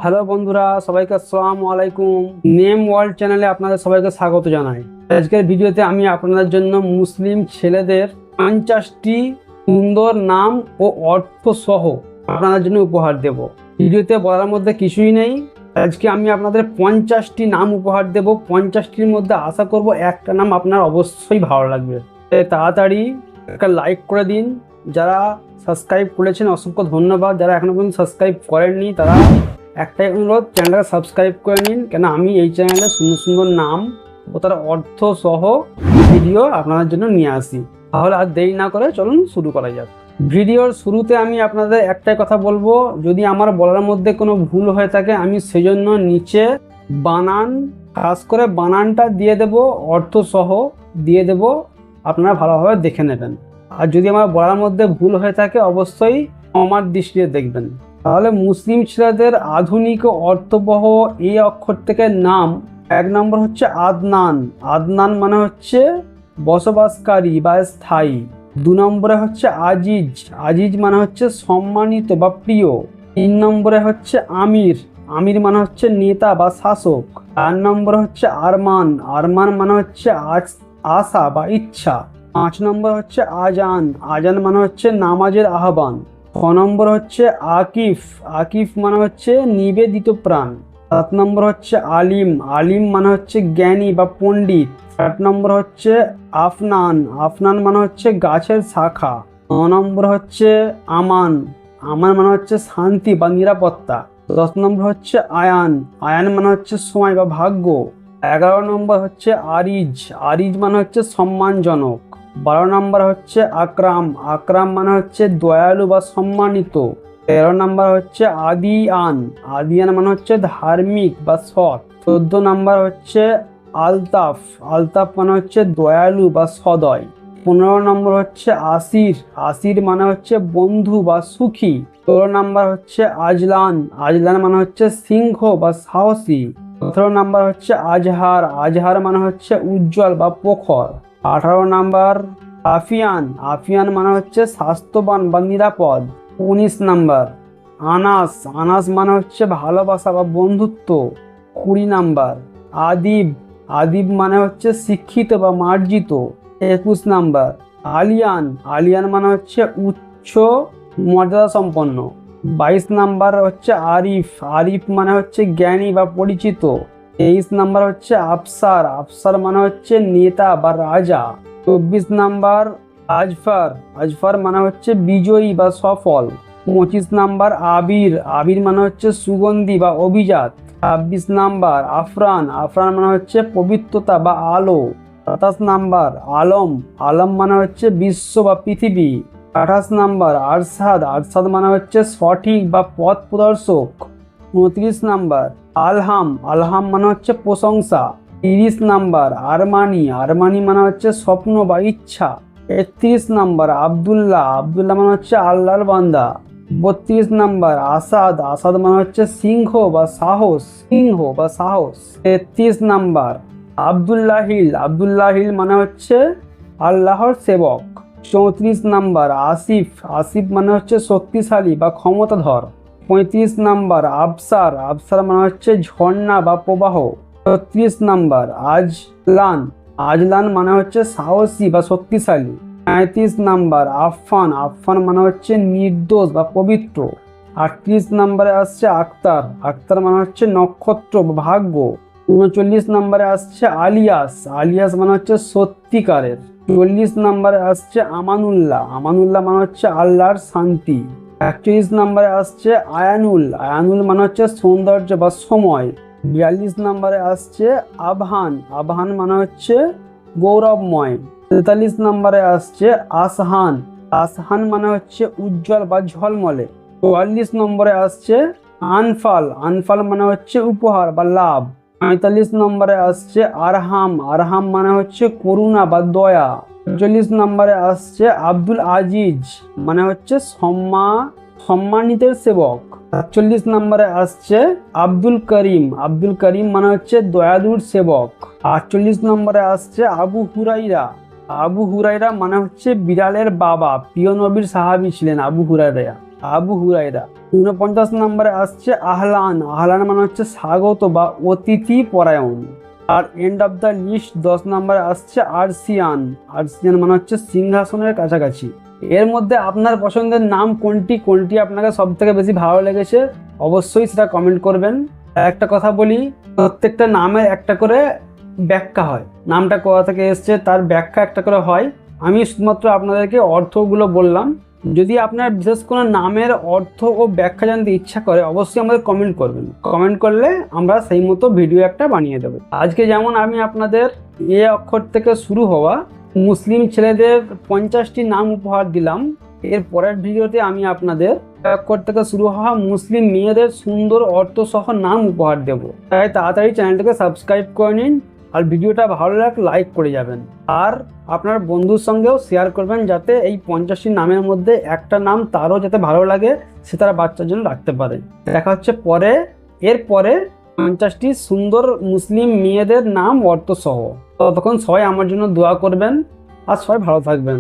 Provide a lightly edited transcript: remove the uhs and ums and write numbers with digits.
Hello বন্ধুরা, সবাইকে আসসালামু আলাইকুম। নেম ওয়ার্ল্ড চ্যানেলে আপনাদের সবাইকে স্বাগত জানাই। আজকের ভিডিওতে আমি আপনাদের জন্য মুসলিম ছেলেদের 50টি সুন্দর নাম ও অর্থ সহ আপনাদের জন্য উপহার দেব। ভিডিওতে বলার মধ্যে কিছুই নেই। আজকে আমি আপনাদের 50টি নাম উপহার দেব। 50টির মধ্যে আশা করব একটা নাম আপনার অবশ্যই ভালো লাগবে। তাড়াতাড়ি একটা লাইক করে দিন। যারা সাবস্ক্রাইব করেছেন অসংখ্য ধন্যবাদ। যারা এখনো পর্যন্ত সাবস্ক্রাইব করেননি তারা একটাই অনুরোধ, চ্যানেলটা সাবস্ক্রাইব করে নিন। কেন আমি এই চ্যানেলে সুন্দর সুন্দর নাম ও তার অর্থ সহ ভিডিও আপনাদের জন্য নিয়ে আসি। তাহলে আর দেরি না করে চলুন শুরু করা যাক। ভিডিওর শুরুতে আমি আপনাদের একটাই কথা বলবো, যদি আমার বলার মধ্যে কোনো ভুল হয়ে থাকে আমি সেজন্য নিচে বানান, খাস করে বানানটা দিয়ে দেব, অর্থ সহ দিয়ে দেব, আপনারা ভালোভাবে দেখে নেবেন। আর যদি আমার বলার মধ্যে ভুল হয়ে থাকে অবশ্যই আমার দৃষ্টিতে দেখবেন। তাহলে মুসলিম ছেলেদের আধুনিক অর্থবহ এই অক্ষর থেকে নাম। 1 নম্বর হচ্ছে আদনান। আদনান মানে হচ্ছে বসবাসকারী বা স্থায়ী। 2 নম্বরে হচ্ছে আজিজ। আজিজ মানে হচ্ছে সম্মানিত বা প্রিয়। 3 নম্বরে হচ্ছে আমির। আমির মানে হচ্ছে নেতা বা শাসক। 4 নম্বরে হচ্ছে আরমান। আরমান মানে হচ্ছে আশা বা ইচ্ছা। 5 নম্বর হচ্ছে আজান। আজান মানে হচ্ছে নামাজের আহ্বান। 6 নম্বর হচ্ছে আকিফ। আকিফ মানে হচ্ছে নিবেদিত প্রাণ। 7 নম্বর হচ্ছে আলিম। আলিম মানে হচ্ছে জ্ঞানী বা পণ্ডিত। 8 নম্বর হচ্ছে আফনান। আফনান মানে হচ্ছে গাছের শাখা। 9 নম্বর হচ্ছে আমান। আমান মানে হচ্ছে শান্তি বা নিরাপত্তা। 10 নম্বর হচ্ছে আয়ান। আয়ান মানে হচ্ছে সময় বা ভাগ্য। 11 নম্বর হচ্ছে আরিজ। আরিজ মানে হচ্ছে সম্মানজনক। 12 নম্বর হচ্ছে আকরাম। আকরাম মানে হচ্ছে দয়ালু বা সম্মানিত। 13 নম্বর হচ্ছে আদিয়ান। আদিয়ান মানে হচ্ছে ধার্মিক বা সৎ। 14 নম্বর হচ্ছে আলতাফ। আলতাফ মানে হচ্ছে দয়ালু বা সদয়। 15 নম্বর হচ্ছে আসির। আসির মানে হচ্ছে বন্ধু বা সুখী। 16 নম্বর হচ্ছে আজলান। আজলান মানে হচ্ছে সিংহ বা সাহসী। 17 নম্বর হচ্ছে আজহার। আজহার মানে হচ্ছে উজ্জ্বল বা প্রখর। 18 নাম্বার আফিয়ান। আফিয়ান মানে হচ্ছে স্বাস্থ্যবান বা নিরাপদ। 19 নাম্বার আনাস। আনাস মানে হচ্ছে ভালোবাসা বা বন্ধুত্ব। 20 নাম্বার আদিব। আদিব মানে হচ্ছে শিক্ষিত বা মার্জিত। 21 নাম্বার আলিয়ান। আলিয়ান মানে হচ্ছে উচ্চ মর্যাদা সম্পন্ন। 22 নাম্বার হচ্ছে আরিফ। আরিফ মানে হচ্ছে জ্ঞানী বা পরিচিত। 23 নাম্বার হচ্ছে আফসার। আফসার মানে হচ্ছে নেতা বা রাজা। 24 নাম্বার আজফার। আজফার মানে হচ্ছে বিজয়ী বা সফল। 25 নাম্বার আবির। আবির মানে হচ্ছে সুগন্ধি বা অভিজাত। 26 নাম্বার আফরান। আফরান মানে হচ্ছে পবিত্রতা বা আলো। 27 নাম্বার আলম। আলম মানে হচ্ছে বিশ্ব বা পৃথিবী। 28 নাম্বার আরশাদ। আরশাদ মানে হচ্ছে সঠিক বা পথ প্রদর্শক। 29 নাম্বার আলহাম। আলহাম মানে হচ্ছে প্রশংসা। 30 নাম্বার আরমানি। আরমানি মানে হচ্ছে স্বপ্ন বা ইচ্ছা। 31 নাম্বার আব্দুল্লাহ। আব্দুল্লাহ মানে হচ্ছে আল্লাহর বান্দা। 32 নাম্বার আসাদ। আসাদ মানে হচ্ছে সিংহ বা সাহস। সিংহ বা সাহস। 33 নাম্বার আব্দুল্লাহিল। আব্দুল্লাহিল মানে হচ্ছে আল্লাহর সেবক। 34 নাম্বার আসিফ। আসিফ মানে হচ্ছে শক্তিশালী বা ক্ষমতাধর। 35 নাম্বার আবসার। আবসার মানে হচ্ছে ঝর্ণা বা প্রবাহ। 36 নাম্বার আজলান। আজলান মানে হচ্ছে সাহসী বা শক্তিশালী। 35 নাম্বার আফফান। আফফান মানে হচ্ছে নির্দোষ বা পবিত্র। 38 নাম্বারে আসছে আক্তার। আক্তার মানে হচ্ছে নক্ষত্র বা ভাগ্য। 39 নাম্বারে আসছে আলিয়াস। আলিয়াস মানে হচ্ছে সত্যিকারের। 40 নাম্বারে আসছে আমানুল্লাহ। আমানুল্লাহ মানে হচ্ছে আল্লাহর শান্তি। 41 নাম্বারে আসছে আয়ানুল। আয়ানুল মানে হচ্ছে সৌন্দর্য বা সময়। 42 নাম্বারে আসছে আবহান। আবহান মানে হচ্ছে গৌরবময়। 43 নাম্বারে আসছে আসহান। আসহান মানে হচ্ছে উজ্জ্বল বা ঝলমলে। 44 নম্বরে আসছে আনফাল। আনফাল মানে হচ্ছে উপহার বা লাভ। 45 নম্বরে আসছে আরহাম। আরহাম মানে হচ্ছে করুণা বা দয়া। 45 নম্বরে আসছে আব্দুল আজিজ মানে হচ্ছে সম্মানিতের সেবক। 40 নম্বরে আসছে আব্দুল করিম। আব্দুল করিম মানে হচ্ছে দয়ালুর সেবক। 48 নম্বরে আসছে আবু হুরাইরা। আবু হুরাইরা মানে হচ্ছে বিড়ালের বাবা। প্রিয় নবীর সাহাবী ছিলেন আবু হুরাইরা। আবু হুরায়রা। 49 নম্বরে আসছে আহলান। আহলান মানে হচ্ছে স্বাগত বা অতিথি পরায়ণ। আর এন্ড অফ দ্য লিস্ট 10 নম্বরে আসছে আরসিয়ান। আরসিয়ান মানে হচ্ছে সিংহাসনের কাছাকাছি। এর মধ্যে আপনার পছন্দের নাম কোনটি, কোনটি আপনাকে সব থেকে বেশি ভালো লেগেছে অবশ্যই সেটা কমেন্ট করবেন। একটা কথা বলি, প্রত্যেকটা নামের একটা করে ব্যাখ্যা হয়। নামটা কোথা থেকে এসছে তার ব্যাখ্যা একটা করে হয়। আমি শুধুমাত্র আপনাদেরকে অর্থগুলো বললাম। যদি আপনার বিশেষ কোনো নামের অর্থ ও ব্যাখ্যা জানতে ইচ্ছা করে অবশ্যই আমাদের কমেন্ট করবেন। কমেন্ট করলে আমরা সেই মতো ভিডিও একটা বানিয়ে দেবো। আজকে যেমন আমি আপনাদের এ অক্ষর থেকে শুরু হওয়া মুসলিম ছেলেদের 50টি নাম উপহার দিলাম, এর পরের ভিডিওতে আমি আপনাদের অক্ষর থেকে শুরু হওয়া মুসলিম মেয়েদের সুন্দর অর্থসহ নাম উপহার দেব। তাই তাড়াতাড়ি চ্যানেলটাকে সাবস্ক্রাইব করে নিন, আর ভিডিওটা ভালো লাগলে লাইক করে যাবেন, আর আপনার বন্ধুর সঙ্গেও শেয়ার করবেন যাতে এই 50টি নামের মধ্যে একটা নাম তারও যাতে ভালো লাগে সে তার বাচ্চার জন্য রাখতে পারে। দেখা হচ্ছে এরপরে 50টি সুন্দর মুসলিম মেয়েদের নাম অর্থসহ। ততক্ষণ সবাই আমার জন্য দোয়া করবেন আর সবাই ভালো থাকবেন।